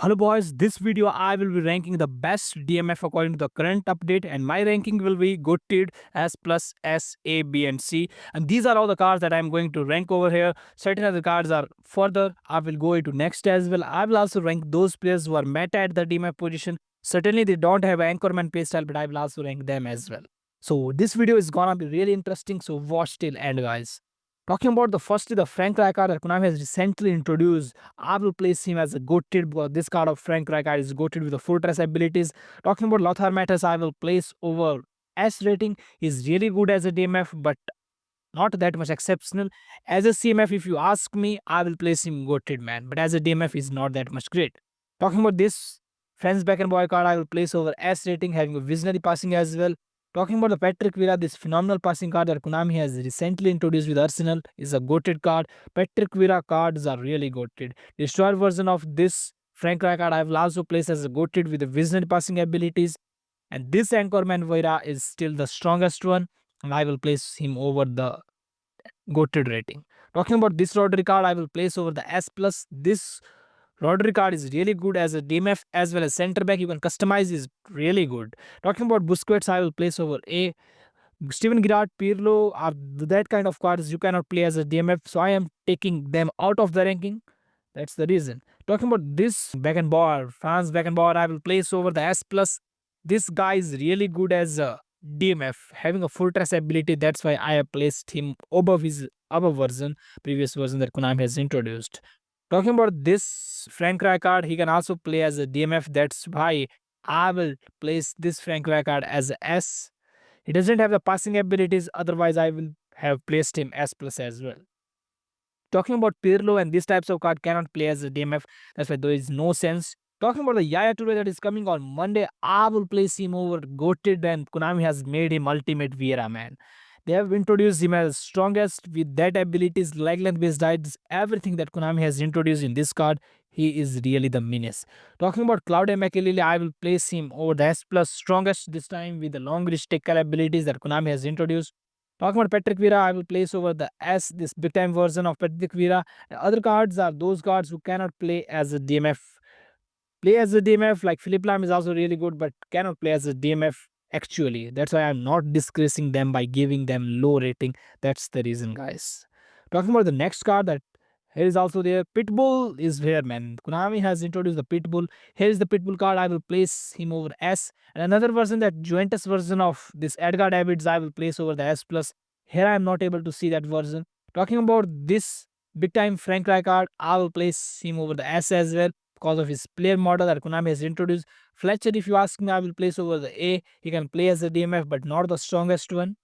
Hello boys, this video I will be ranking the best DMF according to the current update, and my ranking will be good tied S plus S, A, B and C, and these are all the cards that I am going to rank over here. Certain other cards are further, I will go into next as well. I will also rank those players who are meta at the DMF position. Certainly they don't have Anchorman playstyle, but I will also rank them as well. So this video is gonna be really interesting, so watch till end guys. Talking about the firstly the Frank Rijkaard that Konami has recently introduced, I will place him as a goated because this card of Frank Rijkaard is goated with the fortress abilities. Talking about Lothar Matters, I will place over S rating. He's really good as a DMF, but not that much exceptional. As a CMF, if you ask me, I will place him goated man, but as a DMF, he's not that much great. Talking about this Franz Beckenbauer card, I will place over S rating, having a visionary passing as well. Talking about the Patrick Vieira, this phenomenal passing card that Konami has recently introduced with Arsenal is a goated card. Patrick Vieira cards are really goated. Destroyer version of this Frank Rijkaard I will also place as a goated with the visionary passing abilities. And this Anchorman Vieira is still the strongest one, and I will place him over the goated rating. Talking about this Rodri card, I will place over the S plus. This Rodri card is really good as a DMF as well as center back. You can customize is really good. Talking about Busquets, I will place over A. Steven Gerrard, Pirlo are that kind of cards you cannot play as a DMF, so I am taking them out of the ranking. That's the reason. Talking about this Beckenbauer, Franz Beckenbauer, I will place over the S plus. This guy is really good as a DMF, having a full trash ability. That's why I have placed him above his above version, previous version that Konami has introduced. Talking about this Frank Rijkaard, he can also play as a DMF. That's why I will place this Frank Rijkaard as a S. He doesn't have the passing abilities, otherwise I will have placed him S plus as well. Talking about Pirlo and these types of card cannot play as a DMF, that's why there is no sense. Talking about the Yaya Touré that is coming on Monday, I will place him over goated, and Konami has made him ultimate Vieira man. They have introduced him as strongest with that abilities, leg length based diets, everything that Konami has introduced in this card. He is really the menace. Talking about Claudio Makelele, I will place him over the S plus strongest this time with the long reach tackle abilities that Konami has introduced. Talking about Patrick Vieira, I will place over the S, this big time version of Patrick Vieira. Other cards are those cards who cannot play as a DMF. Play as a DMF, like Philip Lam is also really good, but cannot play as a DMF actually. That's why I'm not disgracing them by giving them low rating. That's the reason, guys. Talking about the next card that here is also there. Pitbull is here, man. Konami has introduced the Pitbull. Here is the Pitbull card. I will place him over S. And another version, that Juventus version of this Edgar Davids, I will place over the S plus. Here I am not able to see that version. Talking about this big time Frank Rijkaard, I will place him over the S as well because of his player model that Konami has introduced. Fletcher, if you ask me, I will place over the A. He can play as a DMF, but not the strongest one.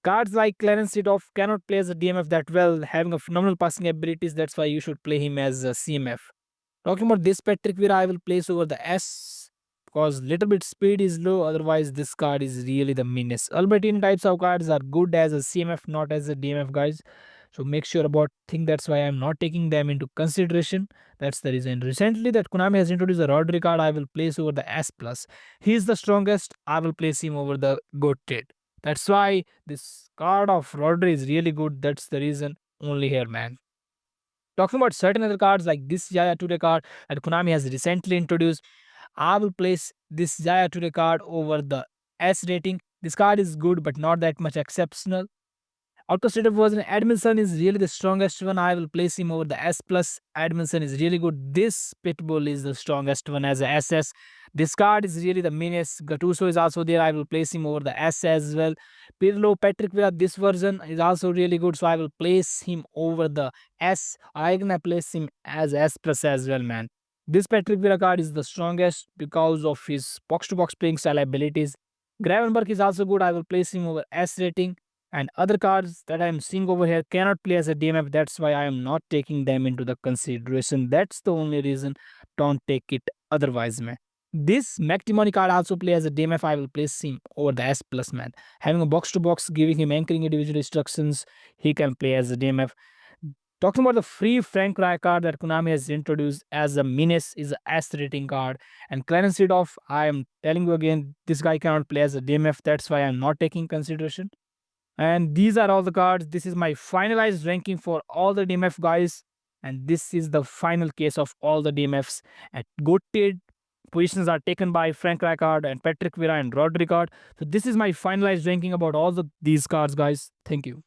Cards like Clarence Seedorf cannot play as a DMF that well, having a phenomenal passing abilities. That's why you should play him as a CMF. Talking about this Patrick Vieira, I will place over the S because little bit speed is low. Otherwise, this card is really the meanest. Albertine types of cards are good as a CMF, not as a DMF, guys. So make sure about thing. That's why I'm not taking them into consideration. That's the reason. Recently, that Konami has introduced a Rodri card, I will place over the S plus. He is the strongest. I will place him over the goated. That's why this card of Rodri is really good. That's the reason only here, man. Talking about certain other cards like this Yaya Touré card that Konami has recently introduced, I will place this Yaya Touré card over the S rating. This card is good but not that much exceptional. Orchestrated version Edmondson is really the strongest one. I will place him over the S plus. Edmondson is really good. This Pitbull is the strongest one as a SS. This card is really the meanest. Gattuso is also there. I will place him over the S as well. Pirlo, Patrick Vieira, this version is also really good. So I will place him over the S. I'm gonna place him as S plus as well, man. This Patrick Vieira card is the strongest because of his box to box playing style abilities. Gravenberg is also good. I will place him over S rating. And other cards that I am seeing over here cannot play as a DMF. That's why I am not taking them into the consideration. That's the only reason. Don't take it otherwise, man. This McTimony card also play as a DMF. I will place him over the S plus, man. Having a box to box, giving him anchoring individual instructions, he can play as a DMF. Talking about the free Frank Rijkaard that Konami has introduced as a menace is a S rating card. And Clarence Seedorf, I am telling you again, this guy cannot play as a DMF. That's why I'm not taking consideration. And these are all the cards. This is my finalized ranking for all the DMF guys. And this is the final case of all the DMFs. At goated positions are taken by Frank Rijkaard and Patrick Vieira and Rijkaard. So this is my finalized ranking about all these cards, guys. Thank you.